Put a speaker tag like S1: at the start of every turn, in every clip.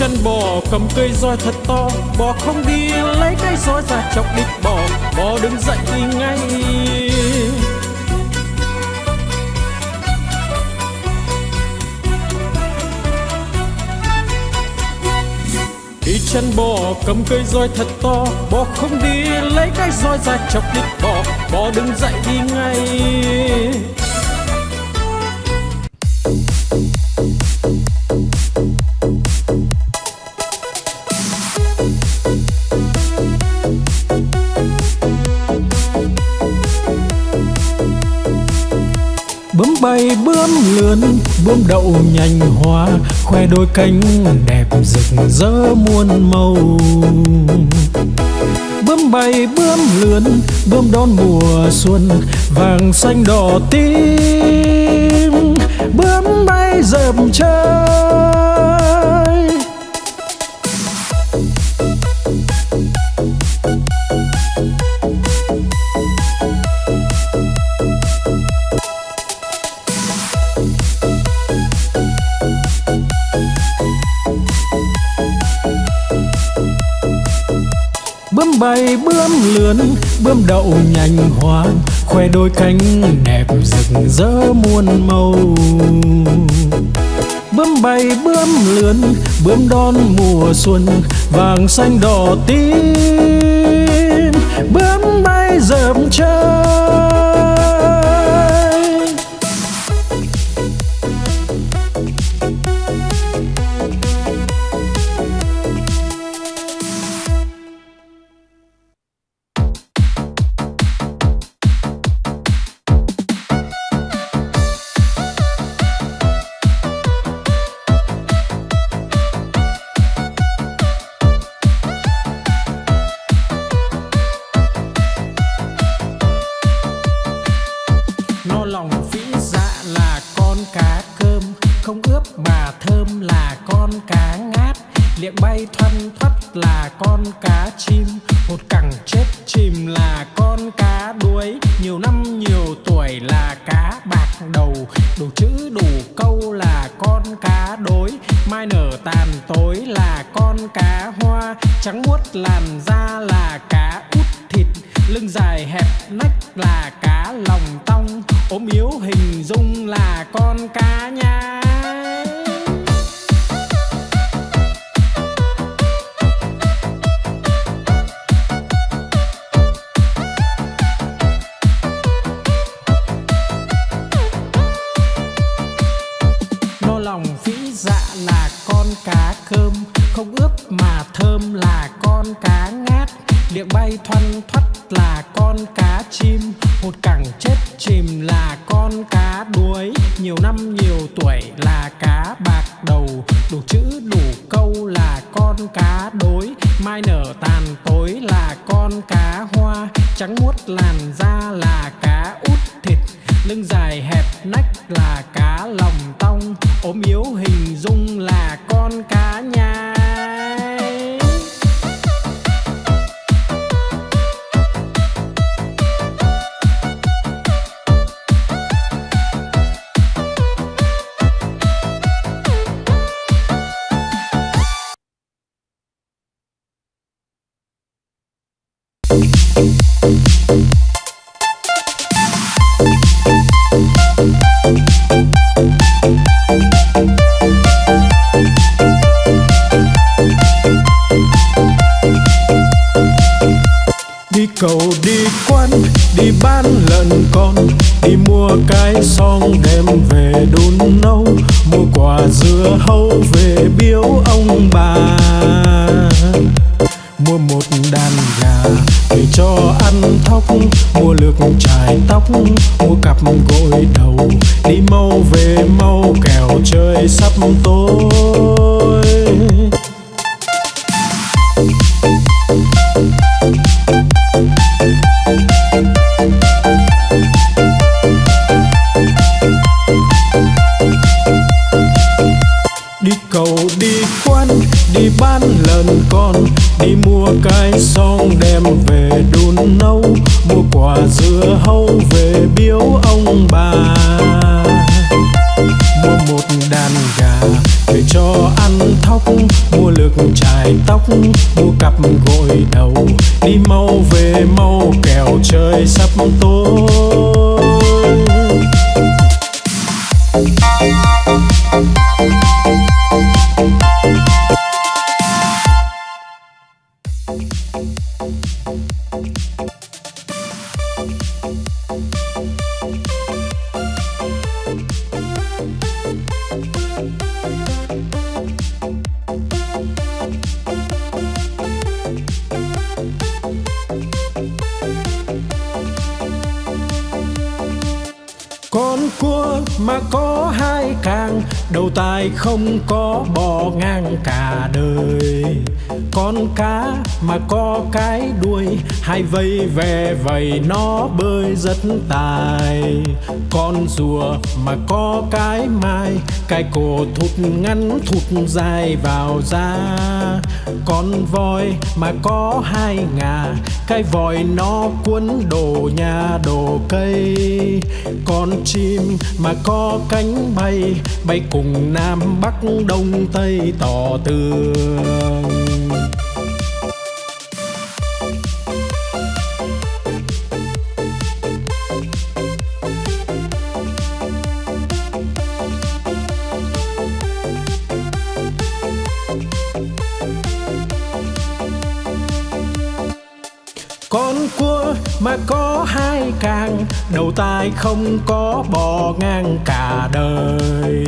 S1: chân bò cầm cây roi thật to, bò không đi lấy cái roi ra chọc đít bò, bò đứng dậy đi ngay. Đi chân bò cầm cây roi thật to, bò không đi lấy cái roi ra chọc đít bò, bò đứng dậy đi ngay. Bướm bay bướm lượn, bướm đậu nhành hoa, khoe đôi cánh đẹp rực rỡ muôn màu. Bướm bay bướm lượn, bướm đón mùa xuân, vàng xanh đỏ tím, bướm bay dợp trời. Bướm bay bướm lượn, bướm đậu nhành hoa, khoe đôi cánh đẹp rực rỡ muôn màu. Bướm bay bướm lượn, bướm đón mùa xuân, vàng xanh đỏ tím, bướm bay dợp trời. No lòng vĩ dạ là con cá cơm, không ướp mà thơm là con cá ngát. Liệng bay thoăn thoắt là con cá chim, hột cẳng chết chìm là con cá đuối. Nhiều năm nhiều tuổi là cá bạc đầu, đủ chữ đủ câu là con cá đối. Mai nở tàn tối là con cá hoa, trắng muốt làn da là cá út thịt. Lưng dài hẹp nách là cá lòng tong, ốm yếu hình dung là con cá nhái. No lòng vĩ dạ là con cá cơm, không ướp mà thơm là con cá ngát. Liệng bay thoăn thoắt là con cá chim, hột cẳng chết chìm là con cá đuối. Nhiều năm nhiều tuổi là cá bạc đầu, đủ chữ đủ câu là con cá đối. Mai nở tàn tối là con cá hoa, trắng muốt làn da là cá út thịt. Lưng dài hẹp nách là cá lòng tong, ốm yếu hình dung là con cá nhái. Đi cầu đi quan, đi bán lợn con, đi mua cái xong đem về đun nấu, mua quả dưa hấu về biếu ông bà. Mua một đàn gà để cho ăn thóc, mua lược chải tóc, mua cặp gội đầu, đi mau về mau kẻo trời sắp tối. Đi cầu đi quan, đi bán lợn con, đi mua cái xong đem về đun nấu, mua quả dưa hấu về biếu ông bà. Mua một đàn gà để cho ăn thóc, mau về mau kẻo trời sắp tối. Con cua mà có hai càng, đầu tai không có bò ngang cả đời. Con cá mà có cái đuôi, hai vây ve vầy nó bơi rất tài. Con rùa mà có cái mai, cái cổ thụt ngắn thụt dài vào da. Con voi mà có hai ngà, cái vòi nó cuốn đồ nhà đồ cây. Con chim mà có cánh bay, bay cùng Nam Bắc Đông Tây tỏ tường. Con cua mà có hai càng, đầu tai không có bò ngang cả đời.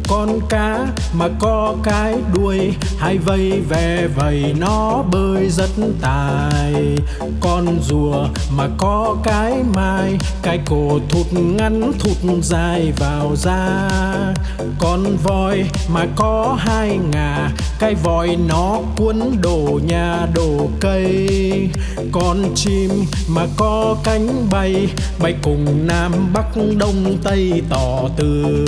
S1: Con cá mà có cái đuôi, hai vây ve vầy nó bơi rất tài. Con rùa mà có cái mai, cái cổ thụt ngắn thụt dài vào da. Con voi mà có hai ngà, cái vòi nó cuốn đồ nhà đồ cây. Con chim mà có cánh bay, bay cùng Nam Bắc Đông Tây tỏ tường.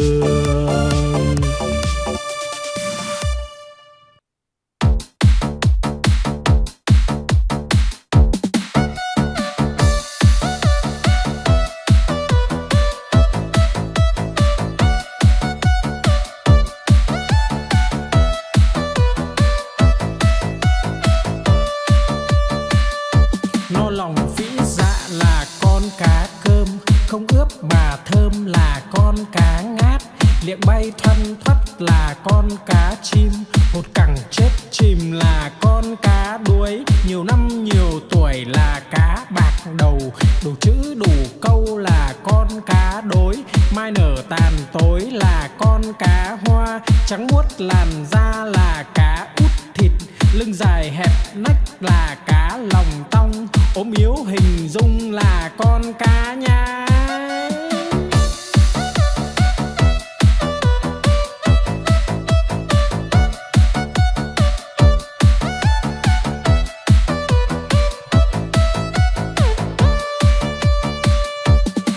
S1: No lòng phĩ dạ là con cá cơm, không ướp mà thơm là con cá ngát. Liệng bay thoăn thoắt là con cá chim, hột cẳng chết chìm là con cá đuối. Nhiều năm nhiều tuổi là cá bạc đầu, đủ chữ đủ câu là con cá đối. Mai nở tàn tối là con cá hoa, trắng muốt làn da là cá út thịt. Lưng dài hẹp nách là cá lòng tong, ốm yếu hình dung là con cá nhái.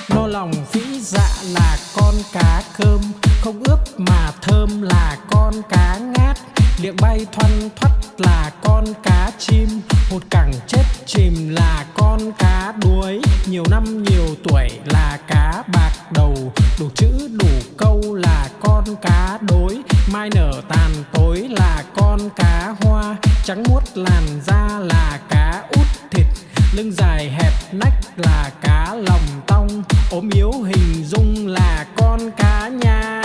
S1: No lòng phĩ dạ là con cá cơm, không ướp mà thơm là con cá ngát. Liệng bay thoăn thoắt là con cá chim, hột cẳng chết chìm là con cá đuối. Nhiều năm nhiều tuổi là cá bạc đầu, đủ chữ đủ câu là con cá đối. Mai nở tàn tối là con cá hoa, trắng muốt làn da là cá út thịt. Lưng dài hẹp nách là cá lòng tong, ốm yếu hình dung là con cá nhái.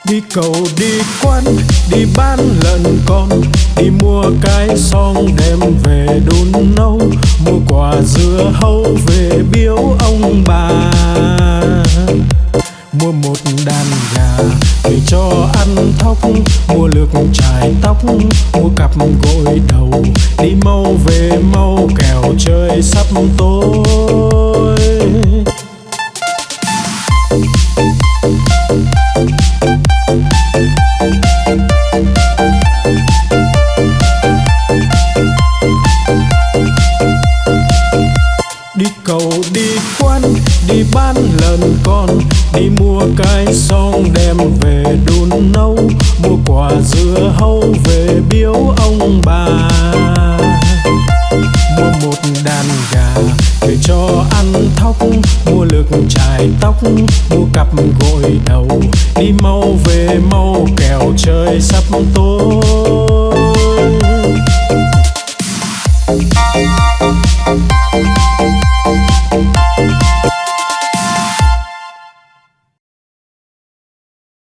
S1: Đi cầu đi quán, đi bán lợn con, đi mua cái xong đem về đun nấu. Mua quả dưa hấu về biếu ông bà, mua một đàn gà về cho ăn thóc. Mua lược chải tóc, mua cặp gội đầu, đi mau về mau kẻo trời sắp tối. dừa hấu về biếu ông bà. Mua một đàn gà để cho ăn thóc, mua lược chải tóc, mua cặp gội đầu. Đi mau về mau kẻo trời sắp tối.